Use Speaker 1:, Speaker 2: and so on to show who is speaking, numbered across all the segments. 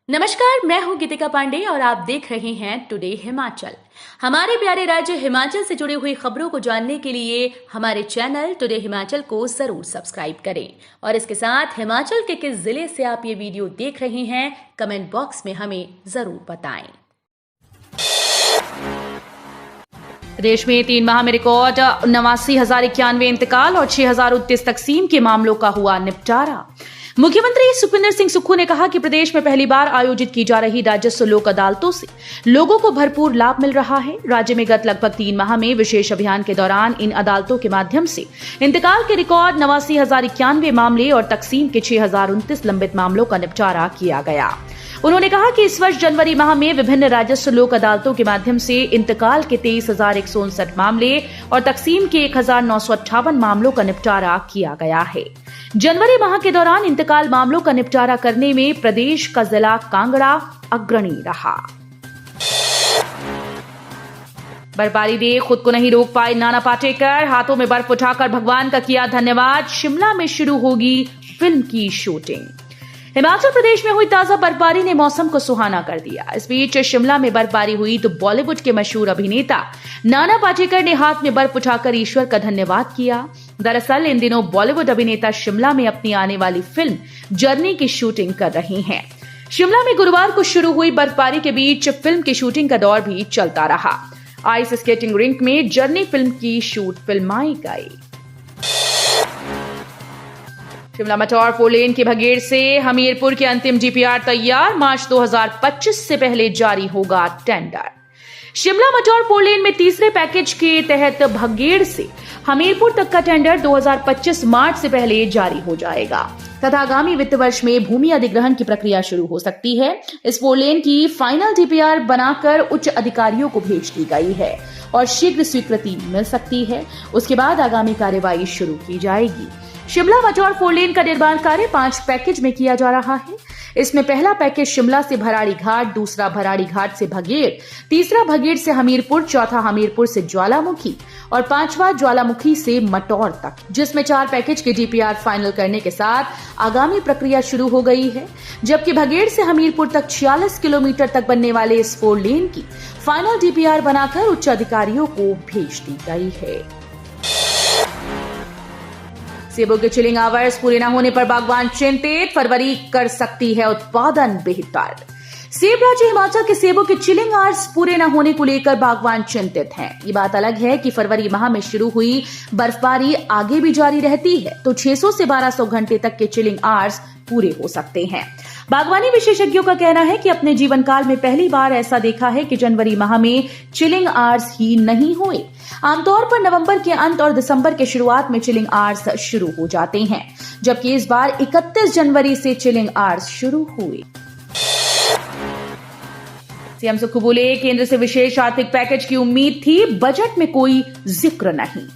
Speaker 1: नमस्कार, मैं हूं गीतिका पांडे और आप देख रहे हैं टुडे हिमाचल। हमारे प्यारे राज्य हिमाचल से जुड़ी हुई खबरों को जानने के लिए हमारे चैनल टुडे हिमाचल को जरूर सब्सक्राइब करें और इसके साथ हिमाचल के किस जिले से आप ये वीडियो देख रहे हैं कमेंट बॉक्स में हमें जरूर बताएं। प्रदेश में 3 माह में रिकॉर्ड 89,091 इंतकाल और 6,029 तकसीम के मामलों का हुआ निपटारा। मुख्यमंत्री सुखविंदर सिंह सुक्खू ने कहा कि प्रदेश में पहली बार आयोजित की जा रही राजस्व लोक अदालतों से लोगों को भरपूर लाभ मिल रहा है। राज्य में गत लगभग 3 माह में विशेष अभियान के दौरान इन अदालतों के माध्यम से इंतकाल के रिकॉर्ड 89,091 मामले और तकसीम के 6,029 लंबित मामलों का निपटारा किया गया। उन्होंने कहा कि इस वर्ष जनवरी माह में विभिन्न राजस्व लोक अदालतों के माध्यम से इंतकाल के 23,159 मामले और तकसीम के 1,958 मामलों का निपटारा किया गया है। जनवरी माह के दौरान इंतकाल मामलों का निपटारा करने में प्रदेश का जिला कांगड़ा अग्रणी रहा। बर्फबारी ने खुद को नहीं रोक पाए नाना पाटेकर, हाथों में बर्फ उठाकर भगवान का किया धन्यवाद। शिमला में शुरू होगी फिल्म की शूटिंग। हिमाचल प्रदेश में हुई ताजा बर्फबारी ने मौसम को सुहाना कर दिया। इस बीच शिमला में बर्फबारी हुई तो बॉलीवुड के मशहूर अभिनेता नाना पाटेकर ने हाथ में बर्फ उठाकर ईश्वर का धन्यवाद किया। दरअसल इन दिनों बॉलीवुड अभिनेता शिमला में अपनी आने वाली फिल्म जर्नी की शूटिंग कर रहे हैं। शिमला में गुरुवार को शुरू हुई बर्फबारी के बीच फिल्म की शूटिंग का दौर भी चलता रहा। आइस स्केटिंग रिंक में जर्नी फिल्म की शूट फिल्माई गई। शिमला मटौर 4 लेन की भगेड़ से हमीरपुर के अंतिम डीपीआर तैयार। मार्च 2025 से पहले जारी होगा टेंडर। शिमला मटौर 4 लेन में तीसरे पैकेज के तहत भगेड़ से हमीरपुर तक का टेंडर 2025 मार्च से पहले जारी हो जाएगा तथा आगामी वित्त वर्ष में भूमि अधिग्रहण की प्रक्रिया शुरू हो सकती है। इस 4 लेन की फाइनल डीपीआर बनाकर उच्च अधिकारियों को भेज दी गई है और शीघ्र स्वीकृति मिल सकती है। उसके बाद आगामी कार्यवाही शुरू की जाएगी। शिमला मटौर 4 लेन का निर्माण कार्य 5 पैकेज में किया जा रहा है। इसमें पहला पैकेज शिमला से भराड़ी घाट, दूसरा भराड़ी घाट से भगेड़, तीसरा भगेड़ से हमीरपुर, चौथा हमीरपुर से ज्वालामुखी और 5वां ज्वालामुखी से मटौर तक, जिसमें 4 पैकेज के डीपीआर फाइनल करने के साथ आगामी प्रक्रिया शुरू हो गई है। जबकि भगेड़ से हमीरपुर तक 46 किलोमीटर तक बनने वाले इस 4 लेन की फाइनल डीपीआर बनाकर उच्च अधिकारियों को भेज दी गई है। सेबों के चिलिंग आवर्स पूरे न होने पर बागवान चिंतित, फरवरी कर सकती है उत्पादन बेहतर। सेब राज्य हिमाचल के सेबों के चिलिंग आवर्स पूरे न होने को लेकर बागवान चिंतित हैं। ये बात अलग है कि फरवरी माह में शुरू हुई बर्फबारी आगे भी जारी रहती है तो 600 से 1200 घंटे तक के चिलिंग आवर्स पूरे हो सकते हैं। बागवानी विशेषज्ञों का कहना है कि अपने जीवन काल में पहली बार ऐसा देखा है कि जनवरी माह में चिलिंग आवर्स ही नहीं हुए। आमतौर पर नवंबर के अंत और दिसंबर के शुरुआत में चिलिंग आवर्स शुरू हो जाते हैं, जबकि इस बार 31 जनवरी से चिलिंग आवर्स शुरू हुए। सीएम सुक्खू बोले, केंद्र से विशेष आर्थिक पैकेज की उम्मीद थी, बजट में कोई जिक्र नहीं।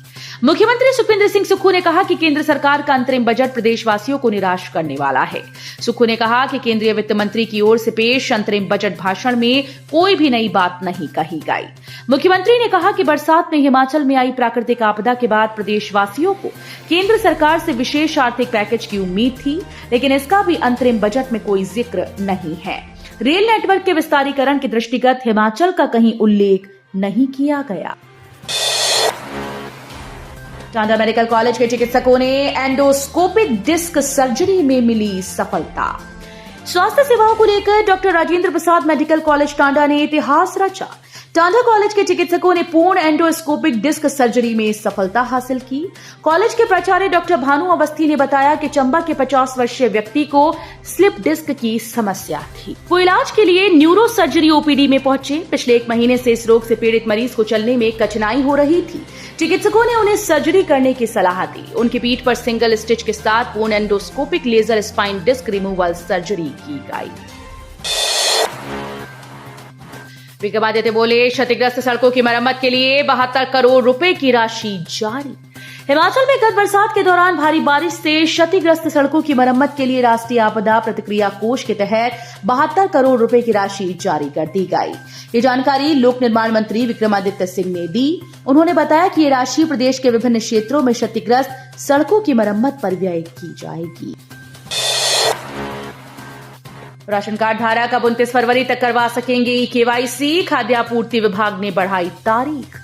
Speaker 1: मुख्यमंत्री सुखविंदर सिंह सुक्खू ने कहा कि केंद्र सरकार का अंतरिम बजट प्रदेशवासियों को निराश करने वाला है। सुक्खू ने कहा कि केंद्रीय वित्त मंत्री की ओर से पेश अंतरिम बजट भाषण में कोई भी नई बात नहीं कही गई। मुख्यमंत्री ने कहा कि बरसात में हिमाचल में आई प्राकृतिक आपदा के बाद प्रदेशवासियों को केंद्र सरकार से विशेष आर्थिक पैकेज की उम्मीद थी, लेकिन इसका भी अंतरिम बजट में कोई जिक्र नहीं है। रेल नेटवर्क के विस्तारीकरण के दृष्टिगत हिमाचल का कहीं उल्लेख नहीं किया गया। टांडा मेडिकल कॉलेज के चिकित्सकों ने एंडोस्कोपिक डिस्क सर्जरी में मिली सफलता। स्वास्थ्य सेवाओं को लेकर doctor Rajendra Prasad medical college Tanda ने इतिहास रचा। टांडा कॉलेज के चिकित्सकों ने पूर्ण एंडोस्कोपिक डिस्क सर्जरी में सफलता हासिल की। कॉलेज के प्राचार्य डॉक्टर भानु अवस्थी ने बताया कि चंबा के 50 वर्षीय व्यक्ति को स्लिप डिस्क की समस्या थी। वो इलाज के लिए न्यूरो सर्जरी ओपीडी में पहुंचे। पिछले 1 महीने से इस रोग से पीड़ित मरीज को चलने में कठिनाई हो रही थी। चिकित्सकों ने उन्हें सर्जरी करने की सलाह दी। उनकी पीठ पर सिंगल स्टिच के साथ पूर्ण endoscopic laser spine disc removal surgery की गई। विक्रमादित्य बोले, क्षतिग्रस्त सड़कों की मरम्मत के लिए 72 करोड़ रुपए की राशि जारी। हिमाचल में गत बरसात के दौरान भारी बारिश से क्षतिग्रस्त सड़कों की मरम्मत के लिए राष्ट्रीय आपदा प्रतिक्रिया कोष के तहत 72 करोड़ रुपए की राशि जारी कर दी गई। ये जानकारी लोक निर्माण मंत्री विक्रमादित्य सिंह ने दी। उन्होंने बताया कि ये राशि प्रदेश के विभिन्न क्षेत्रों में क्षतिग्रस्त सड़कों की मरम्मत पर व्यय की जाएगी। राशन कार्ड धारक अब 29 फरवरी तक करवा सकेंगे केवाईसी, खाद्य आपूर्ति विभाग ने बढ़ाई तारीख।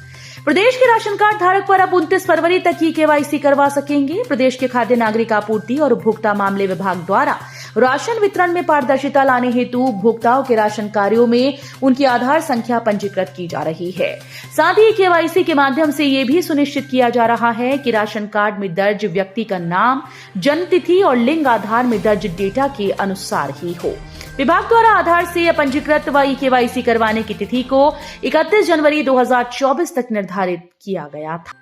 Speaker 1: प्रदेश के राशन कार्ड धारक पर अब 29 फरवरी तक ही केवाईसी करवा सकेंगे। प्रदेश के खाद्य नागरिक आपूर्ति और उपभोक्ता मामले विभाग द्वारा राशन वितरण में पारदर्शिता लाने हेतु उपभोक्ताओं के राशन कार्यों में उनकी आधार संख्या पंजीकृत की जा रही है। साथ ही केवाईसी के माध्यम से ये भी सुनिश्चित किया जा रहा है कि राशन कार्ड में दर्ज व्यक्ति का नाम, जन्म तिथि और लिंग आधार में दर्ज डेटा के अनुसार ही हो। विभाग द्वारा आधार से पंजीकृत व केवाईसी करवाने की तिथि को 31 जनवरी 2024 तक निर्धारित किया गया था।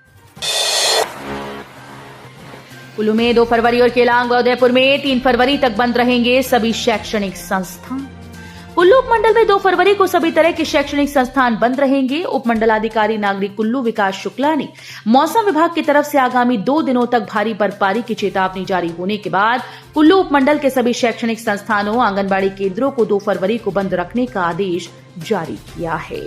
Speaker 1: कुल्लू में 2 फरवरी और केलांग व उदयपुर में 3 फरवरी तक बंद रहेंगे सभी शैक्षणिक संस्थान। कुल्लू उपमंडल में 2 फरवरी को सभी तरह के शैक्षणिक संस्थान बंद रहेंगे। उपमंडलाधिकारी नागरिक कुल्लू विकास शुक्ला ने मौसम विभाग की तरफ से आगामी 2 दिनों तक भारी बर्फबारी की चेतावनी जारी होने के बाद कुल्लू उपमंडल के सभी शैक्षणिक संस्थानों, आंगनबाड़ी केंद्रों को 2 फरवरी को बंद रखने का आदेश जारी किया है।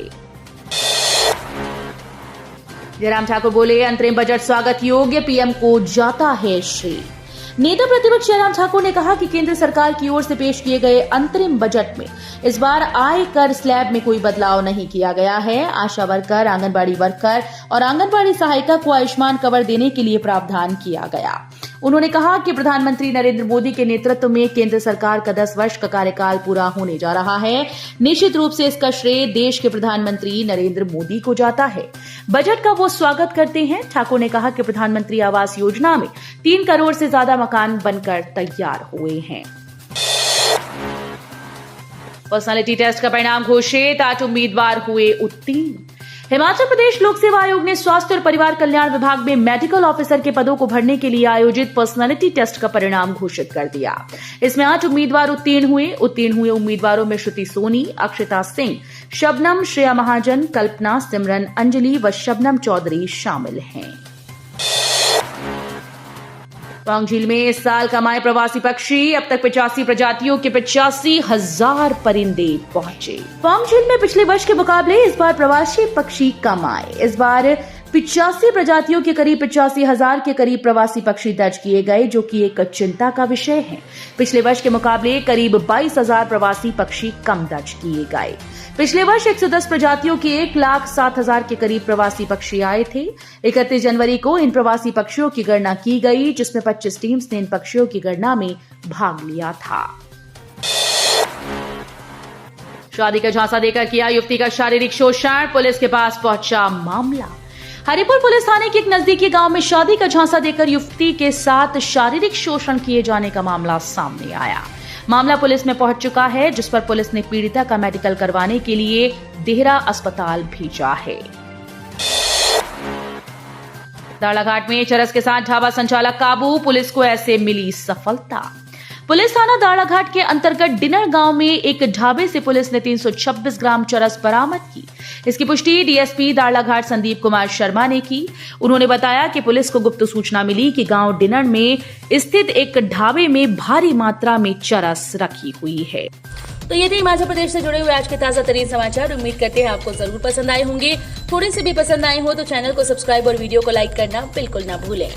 Speaker 1: जयराम ठाकुर बोले, अंतरिम बजट स्वागत योग्य, पीएम को जाता है श्रेय। नेता प्रतिपक्ष जयराम ठाकुर ने कहा कि केंद्र सरकार की ओर से पेश किए गए अंतरिम बजट में इस बार आय कर स्लैब में कोई बदलाव नहीं किया गया है। आशा वर्कर, आंगनबाड़ी वर्कर और आंगनबाड़ी सहायिका को आयुष्मान कवर देने के लिए प्रावधान किया गया। उन्होंने कहा कि प्रधानमंत्री नरेंद्र मोदी के नेतृत्व में केंद्र सरकार का 10 वर्ष का कार्यकाल पूरा होने जा रहा है। निश्चित रूप से इसका श्रेय देश के प्रधानमंत्री नरेंद्र मोदी को जाता है। बजट का वो स्वागत करते हैं। ठाकुर ने कहा कि प्रधानमंत्री आवास योजना में 3 करोड़ से ज्यादा मकान बनकर तैयार हुए हैं। पर्सनालिटी टेस्ट का परिणाम घोषित, 8 उम्मीदवार हुए उत्तीर्ण। हिमाचल प्रदेश लोक सेवा आयोग ने स्वास्थ्य और परिवार कल्याण विभाग में मेडिकल ऑफिसर के पदों को भरने के लिए आयोजित पर्सनालिटी टेस्ट का परिणाम घोषित कर दिया। इसमें 8 उम्मीदवार उत्तीर्ण हुए उम्मीदवारों में श्रुति सोनी, अक्षता सिंह, शबनम, श्रेया महाजन, कल्पना, सिमरन, अंजलि व शबनम चौधरी शामिल हैं। पौंग झील में इस साल कमाए प्रवासी पक्षी, अब तक 85 प्रजातियों के 85,000 परिंदे पहुंचे। पौंग झील में पिछले वर्ष के मुकाबले इस बार प्रवासी पक्षी कम आए। इस बार 85 प्रजातियों के करीब 85,000 के करीब प्रवासी पक्षी दर्ज किए गए, जो कि एक चिंता का विषय है। पिछले वर्ष के मुकाबले करीब 22,000 प्रवासी पक्षी कम दर्ज किए गए। पिछले वर्ष 110 प्रजातियों के 1,07,000 के करीब प्रवासी पक्षी आए थे। 31 जनवरी को इन प्रवासी पक्षियों की गणना की गई, जिसमें 25 टीम्स ने इन पक्षियों की गणना में भाग लिया था। शादी का झांसा देकर किया युवती का शारीरिक शोषण, पुलिस के पास पहुंचा मामला। हरिपुर पुलिस थाने के एक नजदीकी गांव में शादी का झांसा देकर युवती के साथ शारीरिक शोषण किए जाने का मामला सामने आया। मामला पुलिस में पहुंच चुका है, जिस पर पुलिस ने पीड़िता का मेडिकल करवाने के लिए देहरा अस्पताल भेजा है। दाड़ाघाट में चरस के साथ ढाबा संचालक काबू, पुलिस को ऐसे मिली सफलता। पुलिस थाना दाड़ाघाट के अंतर्गत डिनर गांव में एक ढाबे से पुलिस ने 326 ग्राम चरस बरामद की। इसकी पुष्टि डीएसपी दाड़ाघाट संदीप कुमार शर्मा ने की। उन्होंने बताया कि पुलिस को गुप्त सूचना मिली कि गांव डिनर में स्थित एक ढाबे में भारी मात्रा में चरस रखी हुई है। तो ये थे हिमाचल प्रदेश से जुड़े हुए आज के ताजा तरीन समाचार। उम्मीद करते हैं आपको जरूर पसंद आए होंगे। थोड़े से भी पसंद आए हो तो चैनल को सब्सक्राइब और वीडियो को लाइक करना बिल्कुल ना भूलें।